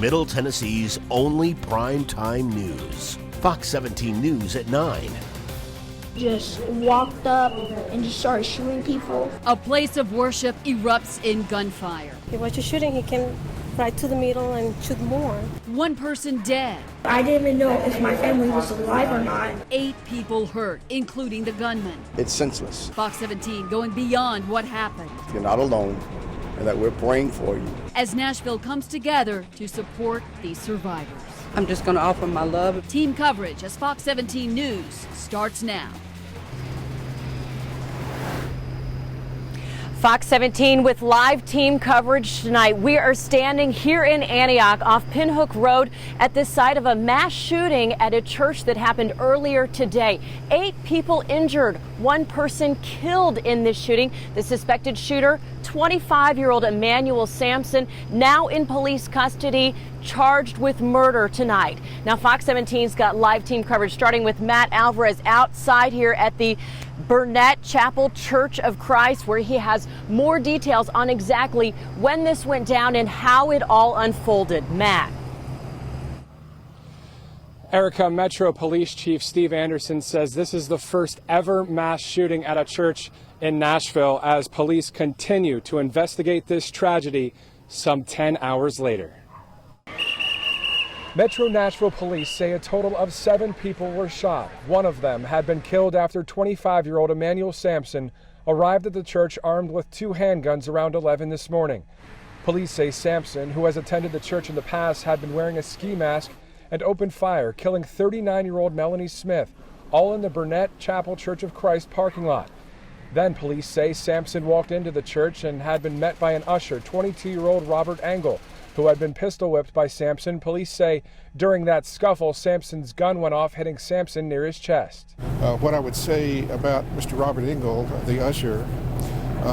Middle Tennessee's only primetime news. Fox 17 News at 9. Just walked up and just started shooting people. A place of worship erupts in gunfire. He was just shooting. He came right to the middle and shoot more. One person dead. I didn't even know if my family was alive or not. 8 people hurt, including the gunman. It's senseless. Fox 17 going beyond what happened. You're not alone, and that we're praying for you. As Nashville comes together to support these survivors. I'm just going to offer my love. Team coverage as Fox 17 News starts now. Fox 17 with live team coverage tonight. We are standing here in Antioch off Pinhook Road at the site of a mass shooting at a church that happened earlier today. 8 people injured, 1 person killed in this shooting. The suspected shooter, 25-year-old Emmanuel Sampson, now in police custody, charged with murder tonight. Now Fox 17's got live team coverage starting with Matt Alvarez outside here at the Burnett Chapel Church of Christ, where he has more details on exactly when this went down and how it all unfolded. Matt. Erica, Metro Police Chief Steve Anderson says this is the first ever mass shooting at a church in Nashville as police continue to investigate this tragedy some 10 hours later. Metro Nashville police say a total of 7 people were shot. 1 of them had been killed after 25-year-old Emmanuel Sampson arrived at the church armed with 2 handguns around 11 this morning. Police say Sampson, who has attended the church in the past, had been wearing a ski mask and opened fire, killing 39-year-old Melanie Smith, all in the Burnett Chapel Church of Christ parking lot. Then police say Sampson walked into the church and had been met by an usher, 22-year-old Robert Engel, who had been pistol whipped by Sampson. Police say during that scuffle, Sampson's gun went off, hitting Sampson near his chest. What I would say about Mr. Robert Engel, the usher,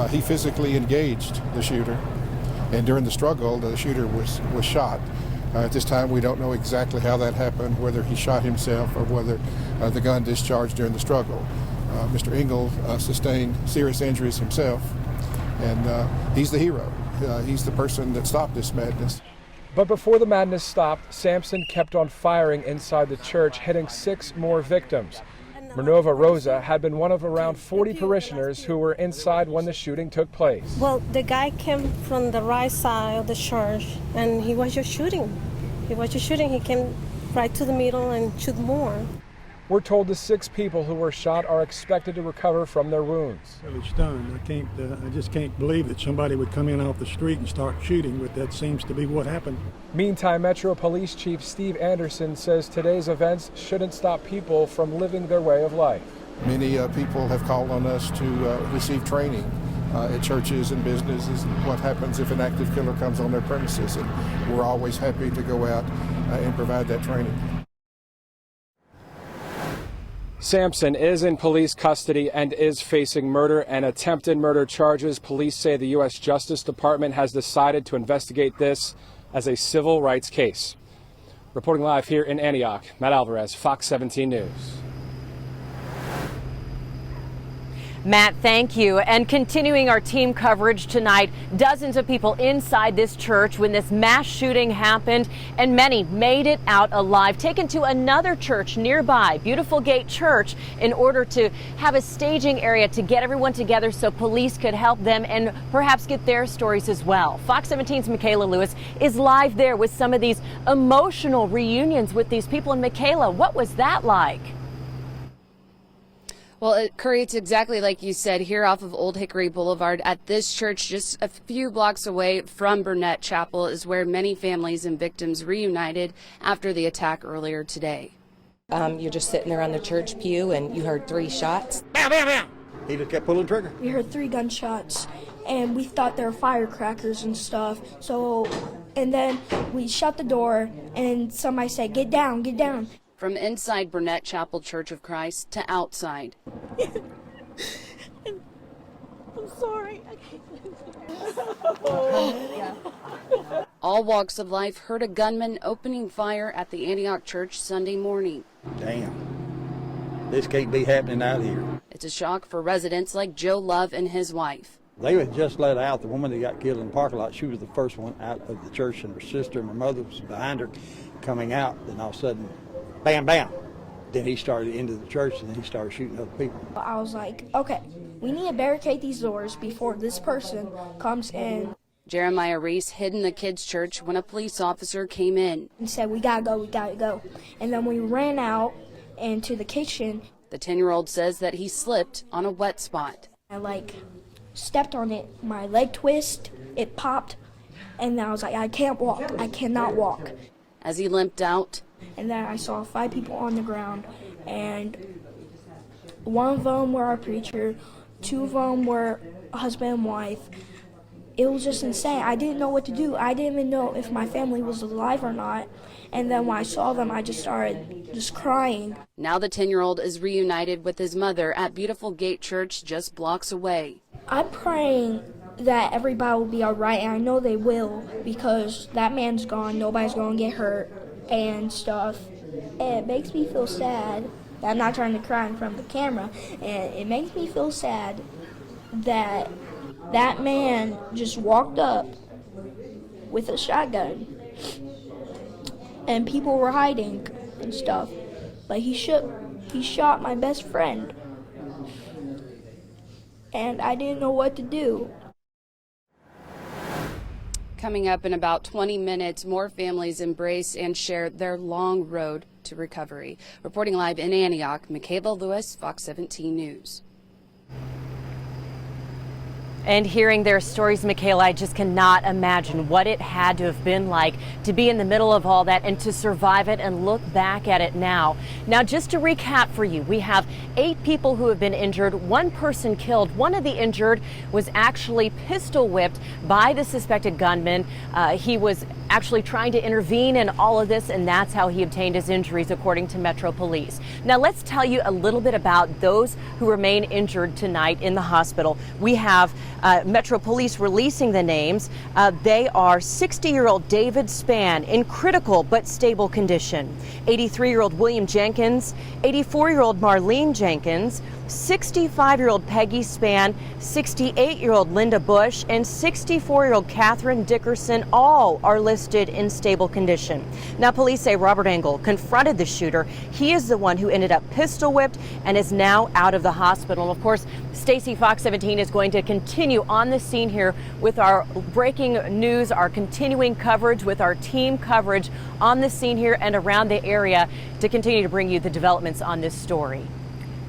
he physically engaged the shooter, and during the struggle, the shooter was shot. At this time, we don't know exactly how that happened, whether he shot himself or whether the gun discharged during the struggle. Mr. Engel sustained serious injuries himself, and he's the hero. He's the person that stopped this madness. But before the madness stopped, Sampson kept on firing inside the church, hitting 6 more victims. Minerva Rosa had been one of around 40 parishioners who were inside when the shooting took place. Well, the guy came from the right side of the church, and he was just shooting. He came right to the middle and shoot more. We're told the 6 people who were shot are expected to recover from their wounds. I was stunned. I just can't believe that somebody would come in off the street and start shooting, but that seems to be what happened. Meantime, Metro Police Chief Steve Anderson says today's events shouldn't stop people from living their way of life. Many people have called on us to receive training at churches and businesses, what happens if an active killer comes on their premises, and we're always happy to go out and provide that training. Sampson is in police custody and is facing murder and attempted murder charges. Police say the U.S. Justice Department has decided to investigate this as a civil rights case. Reporting live here in Antioch, Matt Alvarez, Fox 17 News. Matt, thank you. And continuing our team coverage tonight, dozens of people inside this church when this mass shooting happened, and many made it out alive, taken to another church nearby, Beautiful Gate Church, in order to have a staging area to get everyone together so police could help them and perhaps get their stories as well. Fox 17's Michaela Lewis is live there with some of these emotional reunions with these people. And Michaela, what was that like? Well, Curry, it's exactly like you said, here off of Old Hickory Boulevard at this church just a few blocks away from Burnett Chapel is where many families and victims reunited after the attack earlier today. You're just sitting there on the church pew and you heard 3 shots. Bam, bam, bam. He just kept pulling the trigger. We heard 3 gunshots, and we thought they were firecrackers and stuff. And then we shut the door, and somebody said, "Get down, get down." From inside Burnett Chapel Church of Christ to outside. I'm sorry. All walks of life heard a gunman opening fire at the Antioch Church Sunday morning. Damn. This can't be happening out here. It's a shock for residents like Joe Love and his wife. They had just let out the woman that got killed in the parking lot. She was the first one out of the church, and her sister and her mother was behind her coming out. Then all of a sudden, bam, bam. Then he started into the church, and then he started shooting other people. I was like, okay, we need to barricade these doors before this person comes in. Jeremiah Reese hid in the kids' church when a police officer came in and said, we gotta go. And then we ran out into the kitchen. The 10-year-old says that he slipped on a wet spot. I stepped on it, my leg twist, it popped, and then I was like, I can't walk, I cannot walk. As he limped out, and then I saw 5 people on the ground, and one of them were our preacher, 2 of them were husband and wife. It was just insane. I didn't know what to do. I didn't even know if my family was alive or not. And then when I saw them, I just started crying. Now the 10-year-old is reunited with his mother at Beautiful Gate Church just blocks away. I'm praying that everybody will be all right, and I know they will, because that man's gone. Nobody's going to get hurt and stuff. And it makes me feel sad. I'm not trying to cry in front of the camera. And it makes me feel sad that that man just walked up with a shotgun and people were hiding and stuff. But he shot my best friend. And I didn't know what to do. Coming up in about 20 minutes, more families embrace and share their long road to recovery. Reporting live in Antioch, Michaela Lewis, Fox 17 News. And hearing their stories, Michaela, I just cannot imagine what it had to have been like to be in the middle of all that and to survive it and look back at it now. Now, just to recap for you, we have 8 people who have been injured, 1 person killed. One of the injured was actually pistol whipped by the suspected gunman. He was actually trying to intervene in all of this, and that's how he obtained his injuries, according to Metro Police. Now, let's tell you a little bit about those who remain injured tonight in the hospital. We have Metro Police releasing the names. They are 60-year-old David Spann in critical but stable condition, 83-year-old William Jenkins, 84-year-old Marlene Jenkins, 65-year-old Peggy Spann, 68-year-old Linda Bush, and 64-year-old Catherine Dickerson. All are listed in stable condition. Now, police say Robert Engel confronted the shooter. He is the one who ended up pistol whipped and is now out of the hospital. Of course, Stacy, Fox 17 is going to continue on the scene here with our breaking news, our continuing coverage with our team coverage on the scene here and around the area to continue to bring you the developments on this story.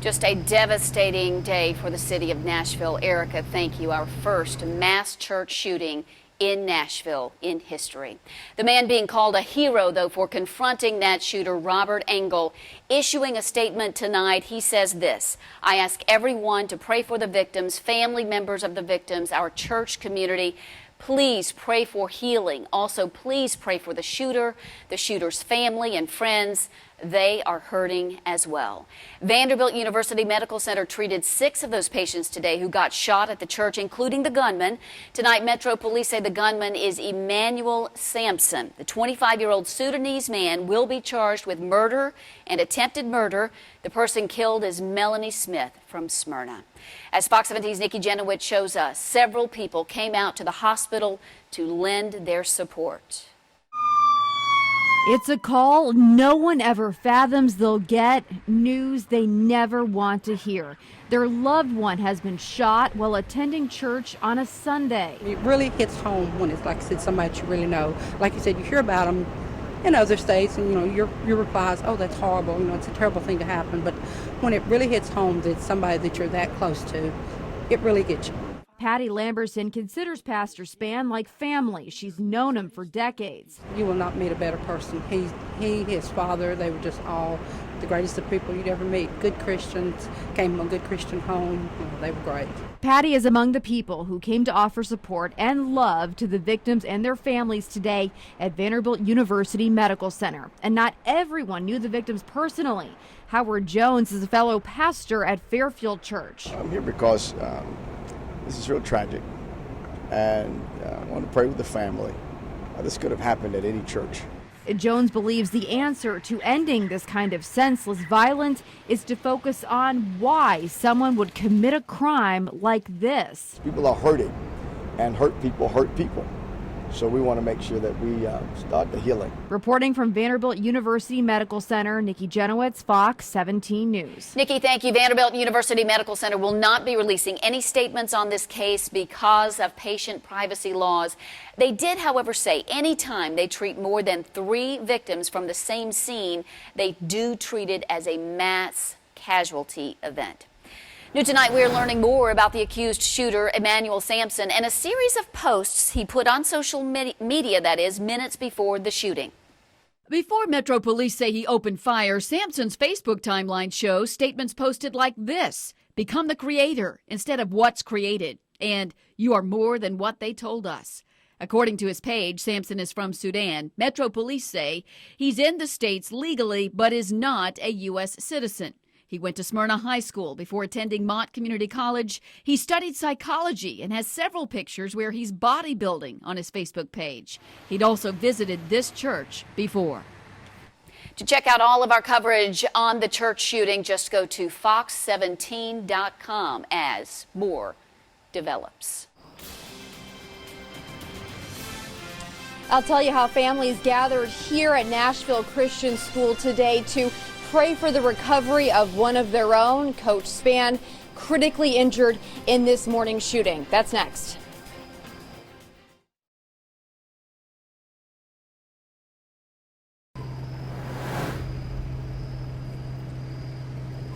Just a devastating day for the city of Nashville. Erica, thank you. Our first mass church shooting in Nashville in history. The man being called a hero, though, for confronting that shooter, Robert Engel, issuing a statement tonight. He says this: I ask everyone to pray for the victims, family members of the victims, our church community. Please pray for healing. Also, please pray for the shooter, the shooter's family and friends. They are hurting as well. Vanderbilt University Medical Center treated 6 of those patients today who got shot at the church, including the gunman. Tonight, Metro Police say the gunman is Emmanuel Sampson. The 25-year-old Sudanese man will be charged with murder and attempted murder. The person killed is Melanie Smith from Smyrna. As Fox 17's Nikki Jenowitz shows us, several people came out to the hospital to lend their support. It's a call no one ever fathoms they'll get, news they never want to hear. Their loved one has been shot while attending church on a Sunday. It really hits home when it's, like I said, somebody you really know. Like you said, you hear about them in other states, and your reply is, oh, that's horrible, it's a terrible thing to happen. But when it really hits home that it's somebody that you're that close to, it really gets you. Patty Lamberson considers Pastor Spann like family. She's known him for decades. You will not meet a better person. He, his father, they were just all the greatest of people you'd ever meet. Good Christians, came from a good Christian home. They were great. Patty is among the people who came to offer support and love to the victims and their families today at Vanderbilt University Medical Center. And not everyone knew the victims personally. Howard Jones is a fellow pastor at Fairfield Church. I'm here because this is real tragic, and I want to pray with the family. This could have happened at any church. Jones believes the answer to ending this kind of senseless violence is to focus on why someone would commit a crime like this. People are hurting, and hurt people hurt people. So we want to make sure that we start the healing. Reporting from Vanderbilt University Medical Center, Nikki Jenowitz, Fox 17 News. Nikki, thank you. Vanderbilt University Medical Center will not be releasing any statements on this case because of patient privacy laws. They did, however, say anytime they treat more than 3 victims from the same scene, they do treat it as a mass casualty event. New tonight, we're learning more about the accused shooter, Emmanuel Sampson, and a series of posts he put on social media, that is, minutes before the shooting. Before Metro Police say he opened fire, Sampson's Facebook timeline shows statements posted like this: "Become the creator instead of what's created," and "You are more than what they told us." According to his page, Sampson is from Sudan. Metro Police say he's in the States legally but is not a U.S. citizen. He went to Smyrna High School before attending Mott Community College. He studied psychology and has several pictures where he's bodybuilding on his Facebook page. He'd also visited this church before. To check out all of our coverage on the church shooting, just go to fox17.com as more develops. I'll tell you how families gathered here at Nashville Christian School today to pray for the recovery of one of their own, Coach Spann, critically injured in this morning's shooting. That's next.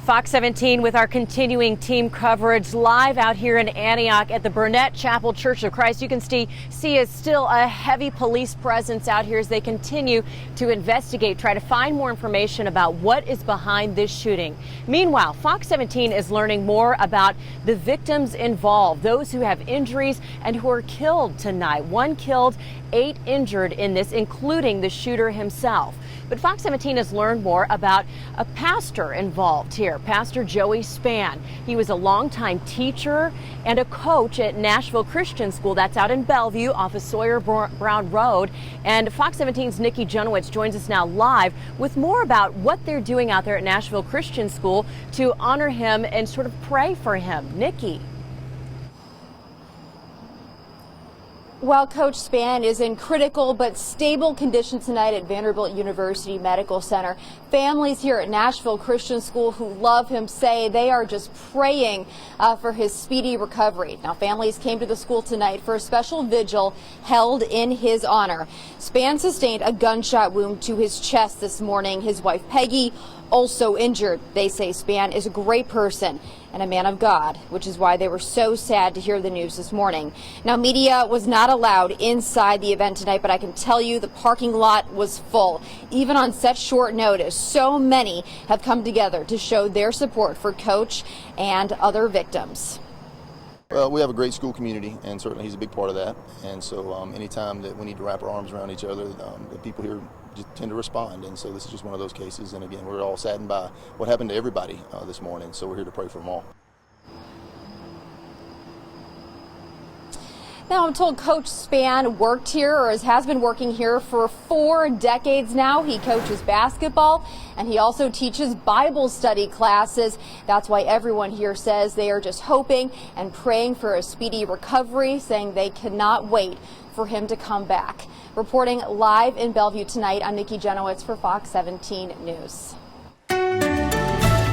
Fox 17 with our continuing team coverage live out here in Antioch at the Burnett Chapel Church of Christ. You can see is still a heavy police presence out here as they continue to investigate, try to find more information about what is behind this shooting. Meanwhile, Fox 17 is learning more about the victims involved, those who have injuries and who are killed tonight. 1 killed, 8 injured in this, including the shooter himself. But Fox 17 has learned more about a pastor involved here, Pastor Joey Spann. He was a longtime teacher and a coach at Nashville Christian School. That's out in Bellevue off of Sawyer Brown Road. And Fox 17's Nikki Jenowitz joins us now live with more about what they're doing out there at Nashville Christian School to honor him and sort of pray for him. Nikki. While Coach Spann is in critical but stable condition tonight at Vanderbilt University Medical Center, families here at Nashville Christian School who love him say they are just praying for his speedy recovery. Now, families came to the school tonight for a special vigil held in his honor. Spann sustained a gunshot wound to his chest this morning. His wife, Peggy, also injured. They say Spann is a great person and a man of God, which is why they were so sad to hear the news this morning. Now, media was not allowed inside the event tonight, but I can tell you the parking lot was full. Even on such short notice, so many have come together to show their support for Coach and other victims. Well, we have a great school community, and certainly he's a big part of that. And so anytime that we need to wrap our arms around each other, the people here just tend to respond. And so this is just one of those cases. And again, we're all saddened by what happened to everybody this morning. So we're here to pray for them all. Now, I'm told Coach Spann worked here, or has been working here for 4 decades now. He coaches basketball and he also teaches Bible study classes. That's why everyone here says they are just hoping and praying for a speedy recovery, saying they cannot wait for him to come back. Reporting live in Bellevue tonight, I'm Nikki Jenowitz for Fox 17 News.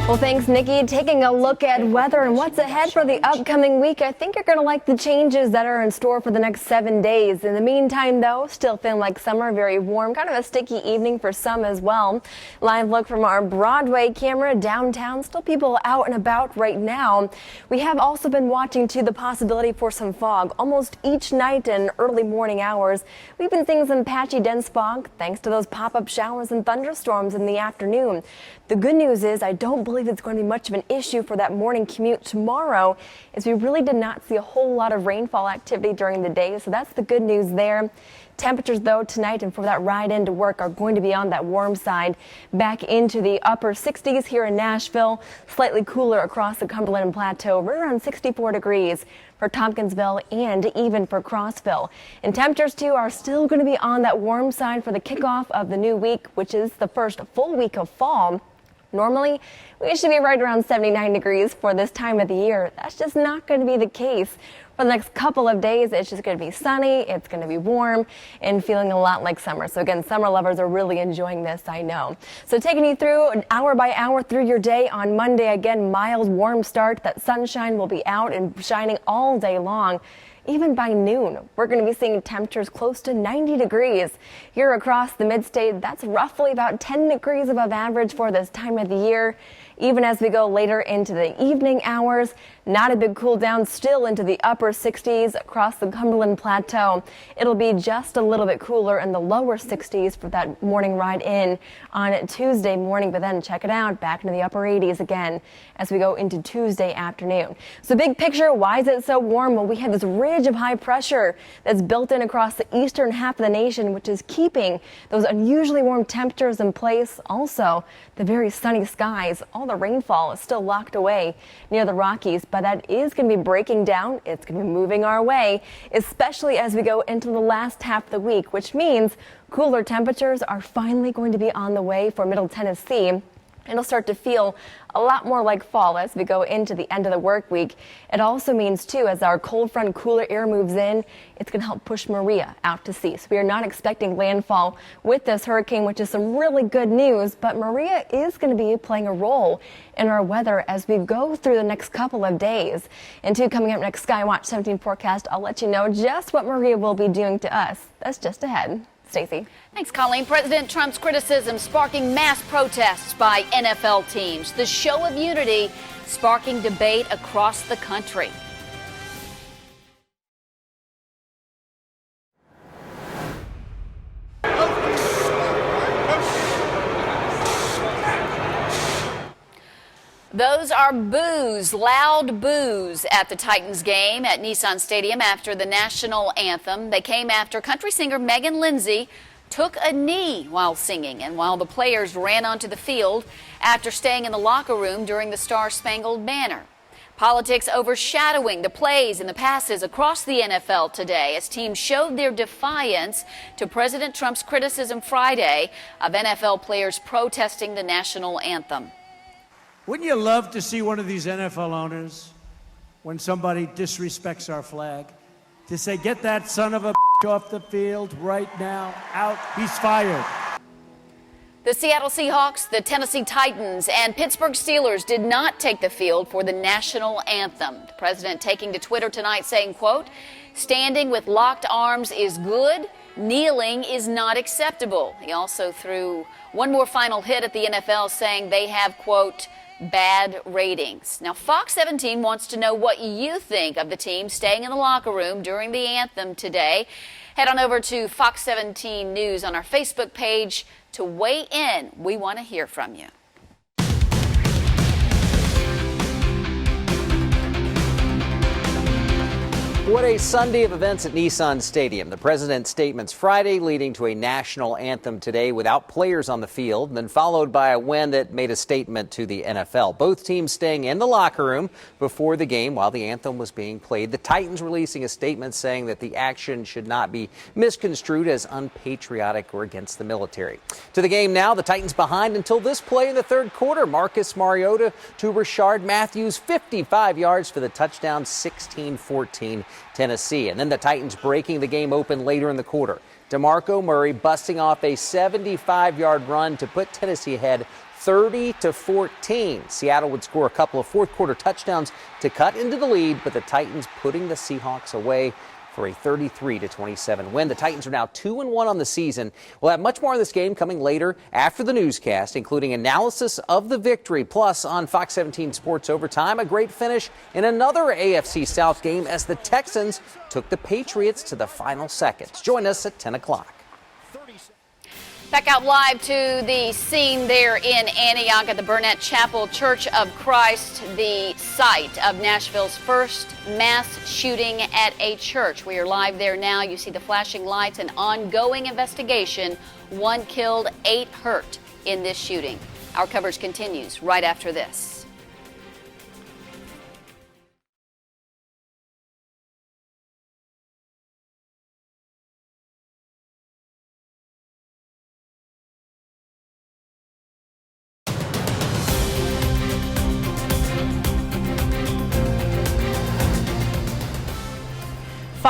Well, thanks, Nikki. Taking a look at weather and what's ahead for the upcoming week, I think you're going to like the changes that are in store for the next 7 days. In the meantime, though, still feeling like summer, very warm, kind of a sticky evening for some as well. Live look from our Broadway camera downtown. Still people out and about right now. We have also been watching to the possibility for some fog almost each night in early morning hours. We've been seeing some patchy dense fog thanks to those pop-up showers and thunderstorms in the afternoon. The good news is I don't believe it's going to be much of an issue for that morning commute tomorrow, as we really did not see a whole lot of rainfall activity during the day, so that's the good news there. Temperatures, though, tonight and for that ride into work are going to be on that warm side, back into the upper 60s here in Nashville, slightly cooler across the Cumberland Plateau, right around 64 degrees for Tompkinsville and even for Crossville. And temperatures too are still going to be on that warm side for the kickoff of the new week, which is the first full week of fall. Normally, we should be right around 79 degrees for this time of the year. That's just not going to be the case. For the next couple of days, it's just going to be sunny, it's going to be warm, and feeling a lot like summer. So again, summer lovers are really enjoying this, I know. So taking you through an hour by hour through your day on Monday, again, mild, warm start. That sunshine will be out and shining all day long. Even by noon, we're going to be seeing temperatures close to 90 degrees. Here across the mid-state, that's roughly about 10 degrees above average for this time of the year. Even as we go later into the evening hours, not a big cool down, still into the upper 60s across the Cumberland Plateau. It'll be just a little bit cooler in the lower 60s for that morning ride in on Tuesday morning, but then check it out, back into the upper 80s again as we go into Tuesday afternoon. So big picture, why is it so warm? Well, we have this ridge of high pressure that's built in across the eastern half of the nation, which is keeping those unusually warm temperatures in place. Also, the very sunny skies, all the rainfall is still locked away near the Rockies, but that is going to be breaking down. It's going to be moving our way, especially as we go into the last half of the week, which means cooler temperatures are finally going to be on the way for Middle Tennessee. It'll start to feel a lot more like fall as we go into the end of the work week. It also means, too, as our cold front cooler air moves in, it's going to help push Maria out to sea. So we are not expecting landfall with this hurricane, which is some really good news. But Maria is going to be playing a role in our weather as we go through the next couple of days. And, too, coming up next Skywatch 17 forecast, I'll let you know just what Maria will be doing to us. That's just ahead. Stacey. Thanks, Colleen. President Trump's criticism sparking mass protests by NFL teams. The show of unity sparking debate across the country. Those are boos, loud boos at the Titans game at Nissan Stadium after the national anthem. They came after country singer Megan Lindsay took a knee while singing and while the players ran onto the field after staying in the locker room during the Star-Spangled Banner. Politics overshadowing the plays and the passes across the NFL today as teams showed their defiance to President Trump's criticism Friday of NFL players protesting the national anthem. Wouldn't you love to see one of these NFL owners, when somebody disrespects our flag, to say, get that son of a off the field right now, out, he's fired. The Seattle Seahawks, the Tennessee Titans, and Pittsburgh Steelers did not take the field for the national anthem. The president taking to Twitter tonight saying, quote, standing with locked arms is good, kneeling is not acceptable. He also threw one more final hit at the NFL saying they have, quote, bad ratings. Now, Fox 17 wants to know what you think of the team staying in the locker room during the anthem today. Head on over to Fox 17 News on our Facebook page to weigh in. We want to hear from you. What a Sunday of events at Nissan Stadium. The president's statements Friday leading to a national anthem today without players on the field, and then followed by a win that made a statement to the NFL. Both teams staying in the locker room before the game while the anthem was being played. The Titans releasing a statement saying that the action should not be misconstrued as unpatriotic or against the military. To the game now, the Titans behind until this play in the third quarter. Marcus Mariota to Rashard Matthews, 55 yards for the touchdown, 16-14. Tennessee. And then the Titans breaking the game open later in the quarter. DeMarco Murray busting off a 75-yard run to put Tennessee ahead 30-14. Seattle would score a couple of fourth quarter touchdowns to cut into the lead, but the Titans putting the Seahawks away for a 33-27 win. The Titans are now 2-1 on the season. We'll have much more on this game coming later after the newscast, including analysis of the victory. Plus, on Fox 17 Sports Overtime, a great finish in another AFC South game as the Texans took the Patriots to the final seconds. Join us at 10 o'clock. Back out live to the scene there in Antioch at the Burnett Chapel Church of Christ, the site of Nashville's first mass shooting at a church. We are live there now. You see the flashing lights, an ongoing investigation. 1 killed, 8 hurt in this shooting. Our coverage continues right after this.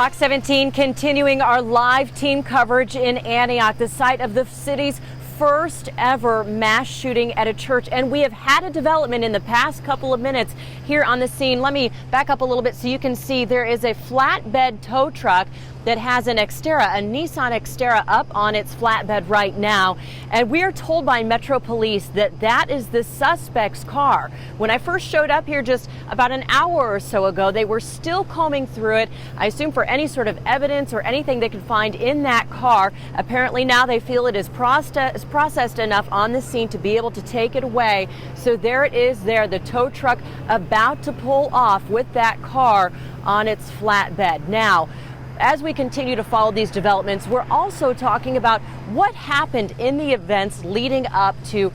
Fox 17 continuing our live team coverage in Antioch, the site of the city's first ever mass shooting at a church. And we have had a development in the past couple of minutes here on the scene. Let me back up a little bit so you can see there is a flatbed tow truck that has an Xterra, a Nissan Xterra, up on its flatbed right now. And we are told by Metro Police that that is the suspect's car. When I first showed up here just about an hour or so ago, they were still combing through it, I assume for any sort of evidence or anything they could find in that car. Apparently now they feel it is processed enough on the scene to be able to take it away. So there it is there, the tow truck about to pull off with that car on its flatbed. Now, as we continue to follow these developments, we're also talking about what happened in the events leading up to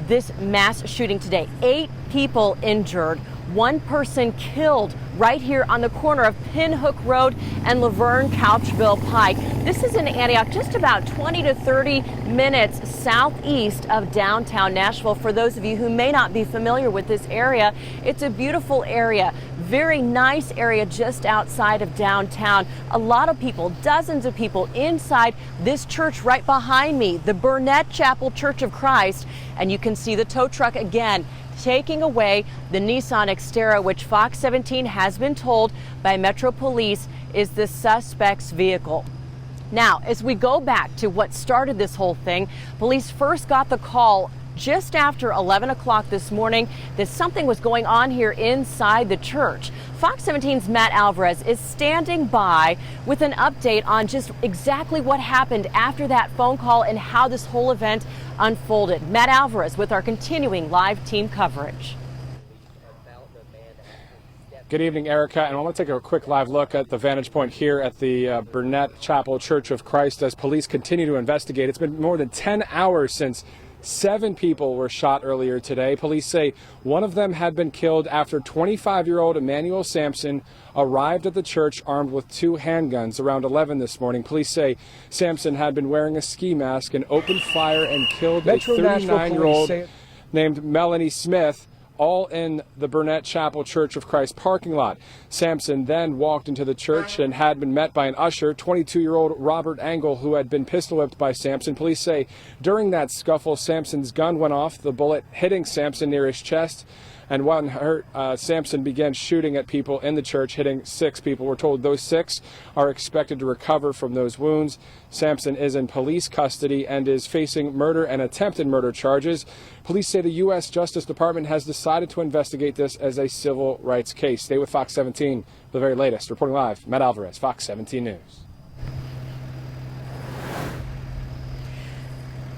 this mass shooting today. 8 people injured, 1 person killed right here on the corner of Pinhook Road and Laverne Couchville Pike. This is in Antioch, just about 20 to 30 minutes southeast of downtown Nashville. For those of you who may not be familiar with this area, it's a beautiful area, very nice area just outside of downtown. A lot of people, dozens of people inside this church right behind me, the Burnett Chapel Church of Christ. And you can see the tow truck again taking away the Nissan Xterra, which Fox 17 has been told by Metro Police is the suspect's vehicle. Now, as we go back to what started this whole thing, police first got the call just after 11 o'clock this morning that something was going on here inside the church. Fox 17's Matt Alvarez is standing by with an update on just exactly what happened after that phone call and how this whole event unfolded. Matt Alvarez with our continuing live team coverage. Good evening, Erica, and I want to take a quick live look at the vantage point here at the Burnett Chapel Church of Christ as police continue to investigate. It's been more than 10 hours since 7 people were shot earlier today. Police say one of them had been killed after 25-year-old Emmanuel Sampson arrived at the church armed with 2 handguns around 11 this morning. Police say Sampson had been wearing a ski mask and opened fire and killed a 39-year-old named Melanie Smith, all in the Burnett Chapel Church of Christ parking lot. Sampson then walked into the church and had been met by an usher, 22-year-old Robert Engel, who had been pistol whipped by Sampson. Police say during that scuffle, Sampson's gun went off, the bullet hitting Sampson near his chest. And when hurt, Sampson began shooting at people in the church, hitting 6 people. We're told those 6 are expected to recover from those wounds. Sampson is in police custody and is facing murder and attempted murder charges. Police say the U.S. Justice Department has decided to investigate this as a civil rights case. Stay with Fox 17 for the very latest. Reporting live, Matt Alvarez, Fox 17 News.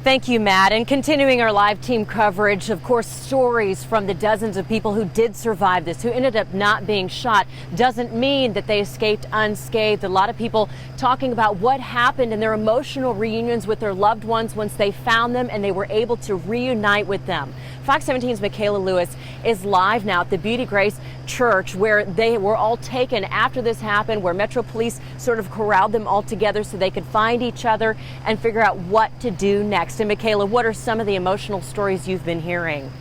Thank you, Matt. And continuing our live team coverage, of course, stories from the dozens of people who did survive this, who ended up not being shot, doesn't mean that they escaped unscathed. A lot of people talking about what happened and their emotional reunions with their loved ones once they found them and they were able to reunite with them. Fox 17's Michaela Lewis is live now at the Beauty Grace Church, where they were all taken after this happened, where Metro Police sort of corralled them all together so they could find each other and figure out what to do next. And Michaela, what are some of the emotional stories you've been hearing?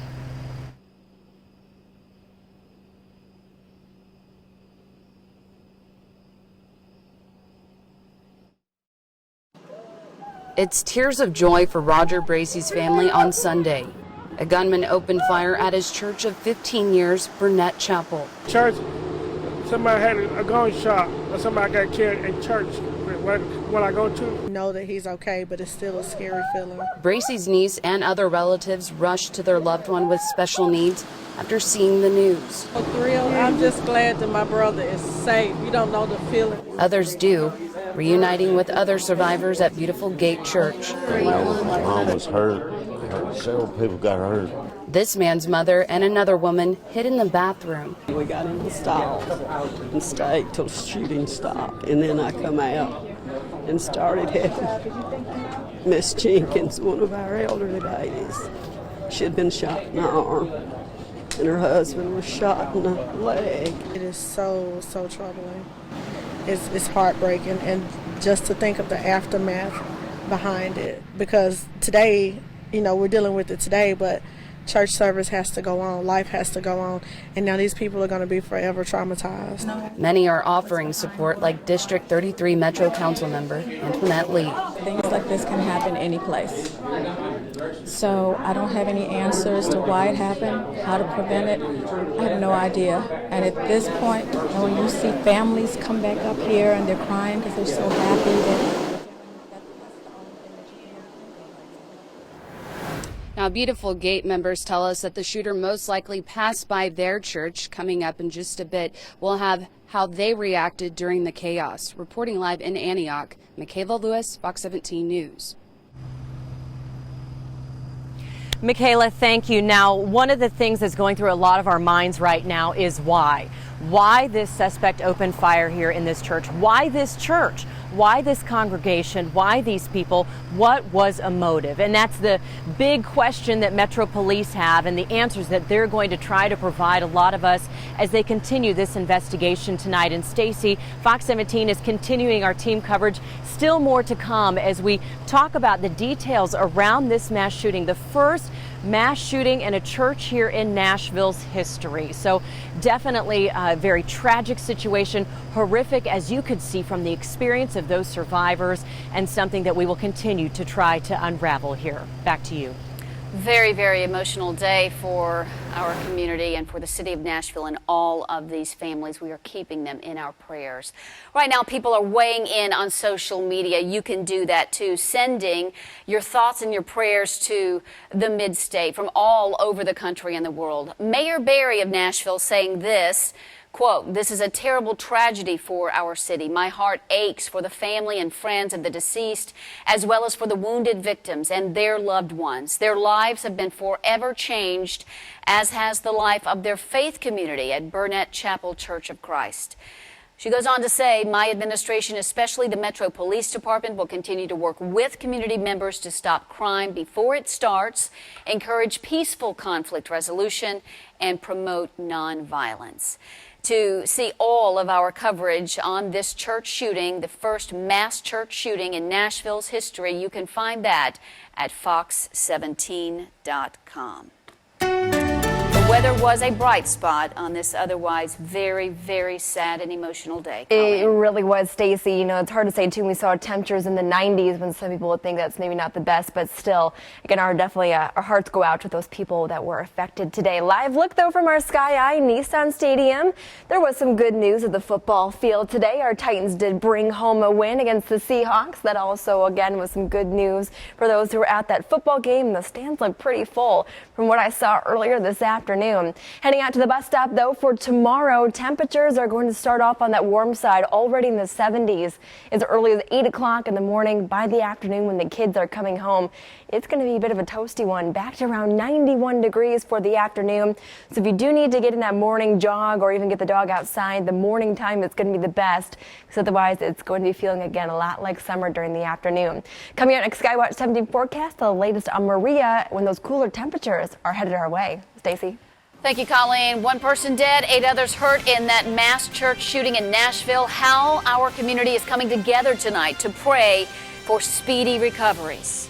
It's tears of joy for Roger Bracey's family on Sunday. A gunman opened fire at his church of 15 years, Burnett Chapel. Church, somebody had a gunshot or somebody got killed in church. When I go to know that he's okay, but it's still a scary feeling. Bracey's niece and other relatives rushed to their loved one with special needs after seeing the news. I'm just glad that my brother is safe. You don't know the feeling. Others do, reuniting with other survivors at Beautiful Gate Church. My mom was hurt. Several people got hurt. This man's mother and another woman hid in the bathroom. We got in the stall and stayed till the shooting stopped, and then I come out and started having Miss Jenkins, one of our elderly ladies. She had been shot in the arm, and her husband was shot in the leg. It is so troubling. It's heartbreaking, and just to think of the aftermath behind it, because today, you know, we're dealing with it today, but Church service has to go on, life has to go on, and now these people are going to be forever traumatized. Many are offering support, like District 33 Metro Council member Antoinette Lee. Things like this can happen any place. So I don't have any answers to why it happened, how to prevent it. I have no idea. And at this point, when you see families come back up here and they're crying because they're so happy that Now, Beautiful Gate members tell us that the shooter most likely passed by their church. Coming up in just a bit, we'll have how they reacted during the chaos. Reporting live in Antioch, Michaela Lewis, Fox 17 News. Michaela, thank you. Now, one of the things that's going through a lot of our minds right now is why. Why this suspect opened fire here in this church? Why this church? Why this congregation? Why these people? What was a motive? And that's the big question that Metro Police have, and the answers that they're going to try to provide a lot of us as they continue this investigation tonight. And Stacy, Fox 17 is continuing our team coverage. Still more to come as we talk about the details around this mass shooting, the first mass shooting in a church here in Nashville's history. So definitely a very tragic situation, horrific as you could see from the experience of those survivors, and something that we will continue to try to unravel here. Back to you. Very, very emotional day for our community and for the city of Nashville and all of these families. We are keeping them in our prayers. Right now, people are weighing in on social media. You can do that too, sending your thoughts and your prayers to the Mid-State from all over the country and the world. Mayor Barry of Nashville saying this, quote, "This is a terrible tragedy for our city. My heart aches for the family and friends of the deceased, as well as for the wounded victims and their loved ones. Their lives have been forever changed, as has the life of their faith community at Burnett Chapel Church of Christ." She goes on to say, "My administration, especially the Metro Police Department, will continue to work with community members to stop crime before it starts, encourage peaceful conflict resolution, and promote nonviolence." To see all of our coverage on this church shooting, the first mass church shooting in Nashville's history, you can find that at fox17.com. The weather was a bright spot on this otherwise very, very sad and emotional day. It really was, Stacy. You know, it's hard to say, too. We saw temperatures in the 90s when some people would think that's maybe not the best, but still, again, our hearts go out to those people that were affected today. Live look, though, from our Sky Eye Nissan Stadium. There was some good news at the football field today. Our Titans did bring home a win against the Seahawks. That also, again, was some good news for those who were at that football game. The stands look pretty full from what I saw earlier this afternoon. Heading out to the bus stop, though, for tomorrow, temperatures are going to start off on that warm side, already in the 70s as early as 8 o'clock in the morning. By the afternoon, when the kids are coming home, it's going to be a bit of a toasty one, back to around 91 degrees for the afternoon. So if you do need to get in that morning jog or even get the dog outside, the morning time is going to be the best, because otherwise it's going to be feeling, again, a lot like summer during the afternoon. Coming out next Skywatch 17 forecast, the latest on Maria when those cooler temperatures are headed our way. Stacy. Thank you, Colleen. One person dead, 8 others hurt in that mass church shooting in Nashville. How our community is coming together tonight to pray for speedy recoveries.